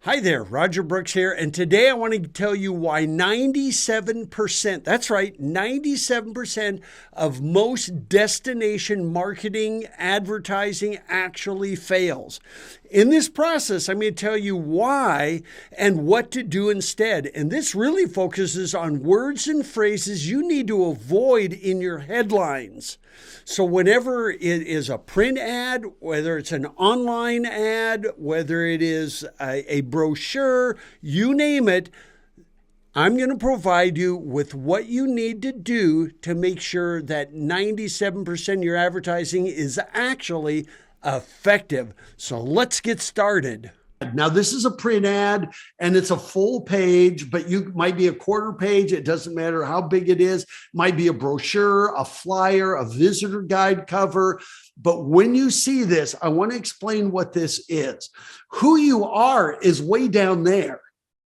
Hi there, Roger Brooks here, and today I want to tell you why 97%, that's right, 97% of most destination marketing advertising actually fails. In this process, I'm going to tell you why and what to do instead. And this really focuses on words and phrases you need to avoid in your headlines. So whenever it is a print ad, whether it's an online ad, whether it is a brochure, you name it, I'm going to provide you with what you need to do to make sure that 97% of your advertising is actually effective. So let's get started. Now, this is a print ad and it's a full page, but you might be a quarter page. It doesn't matter how big it is. It might be a brochure, a flyer, a visitor guide cover. But when you see this, I want to explain what this is. Who you are is way down there.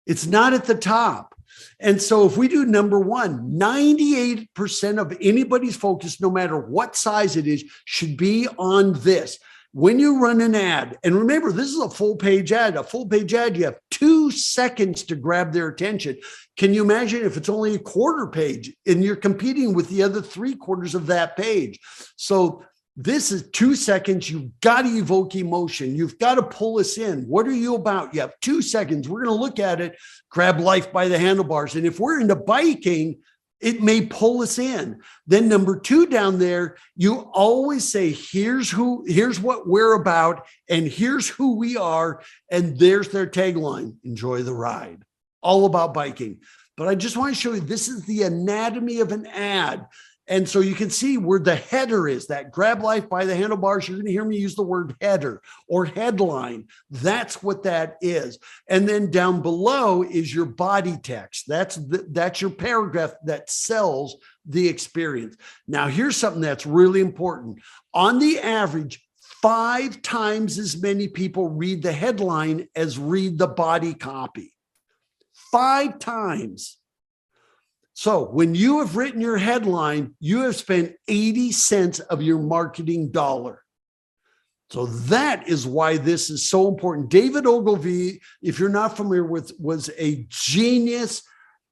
It's not at the top. And so if we do number one, 98% of anybody's focus, no matter what size it is, should be on this. When you run an ad, and remember, this is a full page ad. A full page ad, you have 2 seconds to grab their attention. Can you imagine if it's only a quarter page and you're competing with the other 3/4 of that page? So this is 2 seconds. You've got to evoke emotion. You've got to pull us in. What are you about? You have 2 seconds. We're going to look at it, grab life by the handlebars. And if we're into biking, it may pull us in. Then number 2 down there, you always say, here's what we're about, and here's who we are. And there's their tagline, enjoy the ride. All about biking. But I just want to show you, this is the anatomy of an ad. And so you can see where the header is, that grab life by the handlebars. You're going to hear me use the word header or headline. That's what that is. And then down below is your body text. That's your paragraph that sells the experience. Now, here's something that's really important. On the average, 5 times as many people read the headline as read the body copy. 5 times. So when you have written your headline, you have spent 80 cents of your marketing dollar. So that is why this is so important. David Ogilvy, if you're not familiar with, was a genius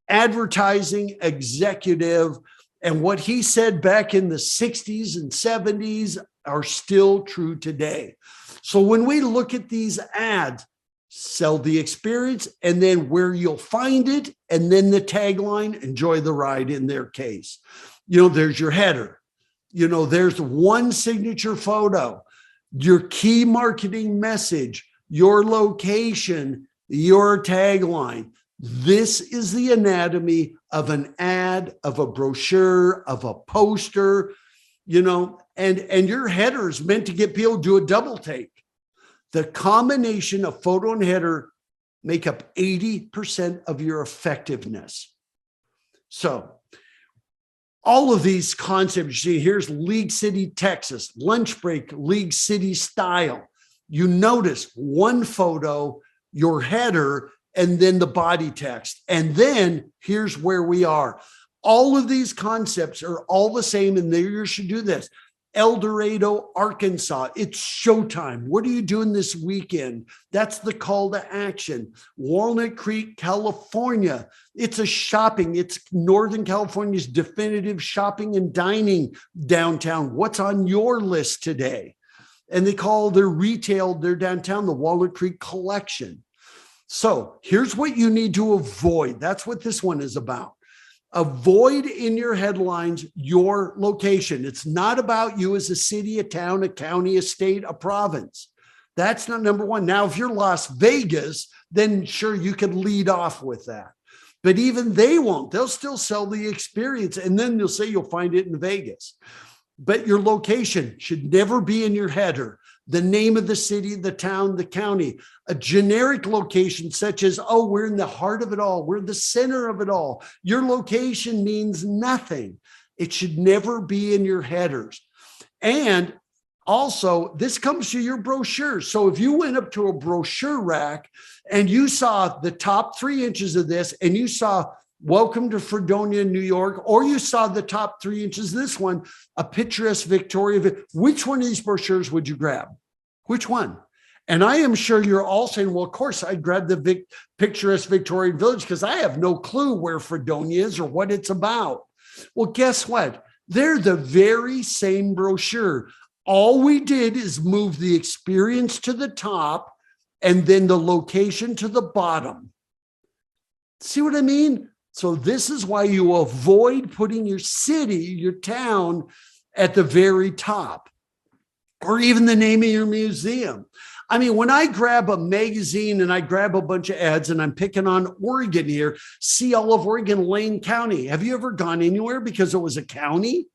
advertising executive. And what he said back in the 60s and 70s are still true today. So when we look at these ads, sell the experience, and then where you'll find it, and then the tagline, enjoy the ride in their case. There's your header. There's one signature photo, your key marketing message, your location, your tagline. This is the anatomy of an ad, of a brochure, of a poster, and your header is meant to get people to do a double take. The combination of photo and header make up 80% of your effectiveness. So all of these concepts, you see, here's League City, Texas, lunch break, League City style. You notice one photo, your header, and then the body text. And then here's where we are. All of these concepts are all the same, and you should do this. El Dorado, Arkansas. It's showtime. What are you doing this weekend? That's the call to action. Walnut Creek, California. It's a shopping. It's Northern California's definitive shopping and dining downtown. What's on your list today? And they call their downtown, the Walnut Creek Collection. So here's what you need to avoid. That's what this one is about. Avoid in your headlines your location. It's not about you as a city, a town, a county, a state, a province. That's not number one. Now, if you're Las Vegas, then sure, you could lead off with that. But even they won't. They'll still sell the experience, and then they'll say you'll find it in Vegas. But your location should never be in your header. The name of the city, the town, the county, a generic location such as, oh, we're in the heart of it all. We're the center of it all. Your location means nothing. It should never be in your headers. And also, this comes to your brochures. So if you went up to a brochure rack and you saw the top 3 inches of this and you saw welcome to Fredonia, New York, or you saw the top 3 inches, this one, a picturesque Victoria. Which one of these brochures would you grab? Which one? And I am sure you're all saying, well, of course, I'd grab the picturesque Victorian village because I have no clue where Fredonia is or what it's about. Well, guess what? They're the very same brochure. All we did is move the experience to the top and then the location to the bottom. See what I mean? So this is why you avoid putting your city, your town at the very top, or even the name of your museum. I mean, when I grab a magazine and I grab a bunch of ads, and I'm picking on Oregon here, see all of Oregon, Lane County. Have you ever gone anywhere because it was a county?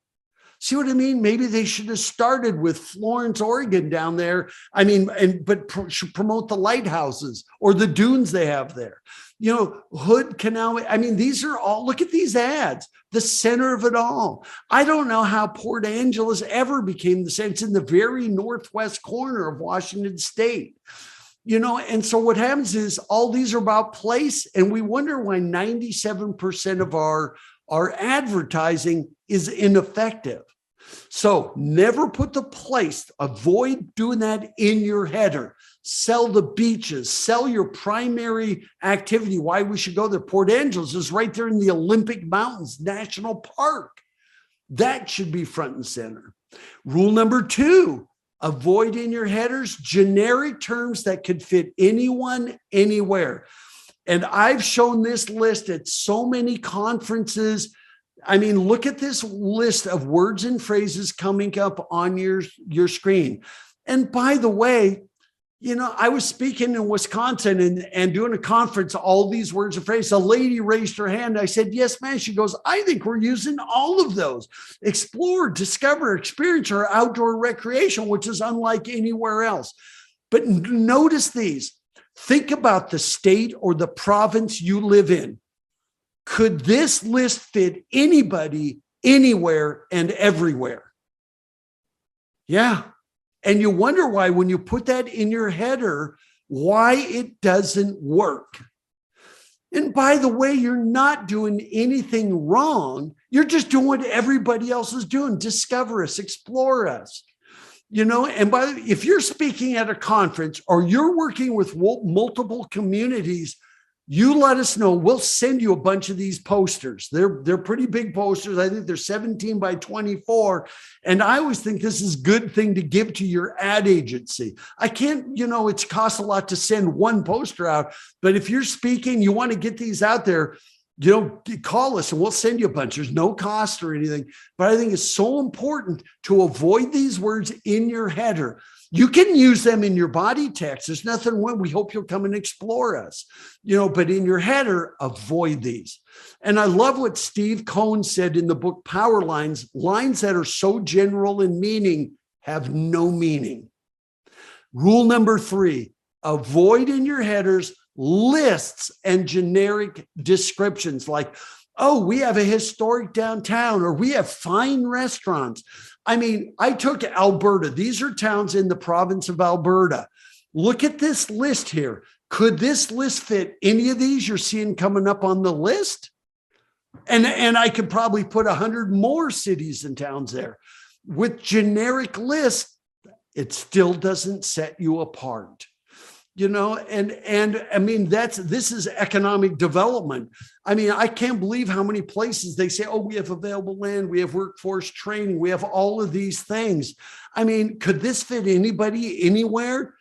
See what I mean? Maybe they should have started with Florence, Oregon down there. I mean, but should promote the lighthouses or the dunes they have there. You know, Hood Canal. I mean, these are all, look at these ads, the center of it all. I don't know how Port Angeles ever became the same. It's in the very northwest corner of Washington State. You know, and so what happens is all these are about place, and we wonder why 97% of our advertising is ineffective. So never put the place, avoid doing that in your header. Sell the beaches, sell your primary activity, why we should go there. Port Angeles is right there in the Olympic Mountains National Park. That should be front and center. Rule number 2, avoid in your headers generic terms that could fit anyone, anywhere. And I've shown this list at so many conferences. I mean, look at this list of words and phrases coming up on your screen. And by the way, you know, I was speaking in Wisconsin and doing a conference, all these words and phrases. A lady raised her hand. I said, yes, ma'am. She goes, I think we're using all of those. Explore, discover, experience, or outdoor recreation, which is unlike anywhere else. But notice these. Think about the state or the province you live in. Could this list fit anybody, anywhere, and everywhere? Yeah. And you wonder why, when you put that in your header, why it doesn't work. And by the way, you're not doing anything wrong. You're just doing what everybody else is doing. Discover us, explore us. You know, and if you're speaking at a conference or you're working with multiple communities, you let us know. We'll send you a bunch of these posters. They're pretty big posters. I think they're 17 by 24. And I always think this is a good thing to give to your ad agency. I can't, you know, it costs a lot to send one poster out. But if you're speaking, you want to get these out there, you know, call us and we'll send you a bunch. There's no cost or anything. But I think it's so important to avoid these words in your header. You can use them in your body text. There's nothing wrong. We hope you'll come and explore us, you know, but in your header, avoid these. And I love what Steve Cohn said in the book, Power Lines. Lines that are so general in meaning have no meaning. Rule number 3, avoid in your headers lists and generic descriptions like, oh, we have a historic downtown, or we have fine restaurants. I mean, I took Alberta. These are towns in the province of Alberta. Look at this list here. Could this list fit any of these you're seeing coming up on the list? And I could probably put 100 more cities and towns there. With generic lists, it still doesn't set you apart. You know, and I mean, this is economic development. I mean, I can't believe how many places they say, oh, we have available land, we have workforce training, we have all of these things. I mean, could this fit anybody, anywhere?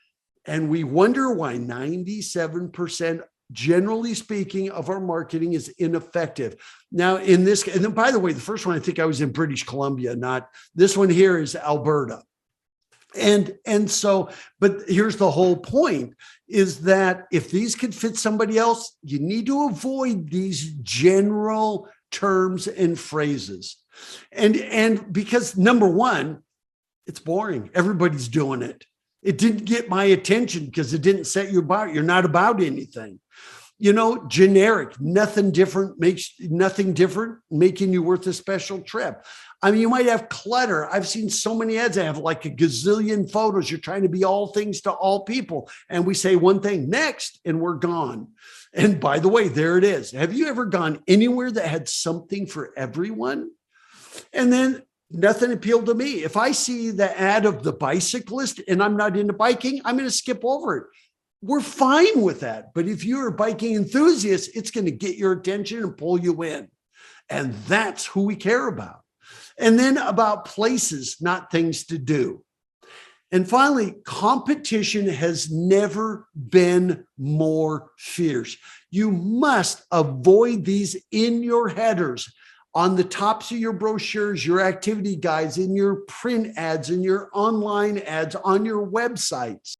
And we wonder why 97%, generally speaking, of our marketing is ineffective. Now, in this, and then by the way, the first one, I think I was in British Columbia, not this one here is Alberta. And so, but here's the whole point, is that if these could fit somebody else, you need to avoid these general terms and phrases. And because number one, it's boring. Everybody's doing it. It didn't get my attention because it didn't set you about. You're not about anything. You know, generic, nothing different, making you worth a special trip. I mean, you might have clutter. I've seen so many ads that have like a gazillion photos. You're trying to be all things to all people. And we say one thing, next, and we're gone. And by the way, there it is. Have you ever gone anywhere that had something for everyone? And then Nothing appealed to me. If I see the ad of the bicyclist and I'm not into biking, I'm going to skip over it. We're fine with that. But if you're a biking enthusiast, it's going to get your attention and pull you in. And that's who we care about. And then about places, not things to do. And finally, competition has never been more fierce. You must avoid these in your headers, on the tops of your brochures, your activity guides, in your print ads, in your online ads, on your websites.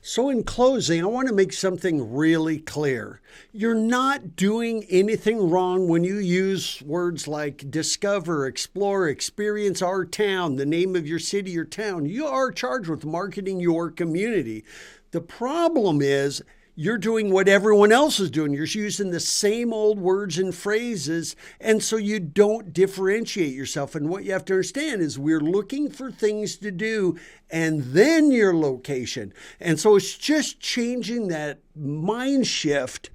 So in closing, I want to make something really clear. You're not doing anything wrong when you use words like discover, explore, experience our town, the name of your city or town. You are charged with marketing your community. The problem is you're doing what everyone else is doing. You're using the same old words and phrases, and so you don't differentiate yourself. And what you have to understand is we're looking for things to do and then your location. And so it's just changing that mind shift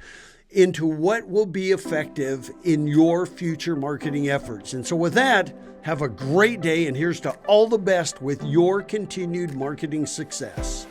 into what will be effective in your future marketing efforts. And so with that, have a great day, and here's to all the best with your continued marketing success.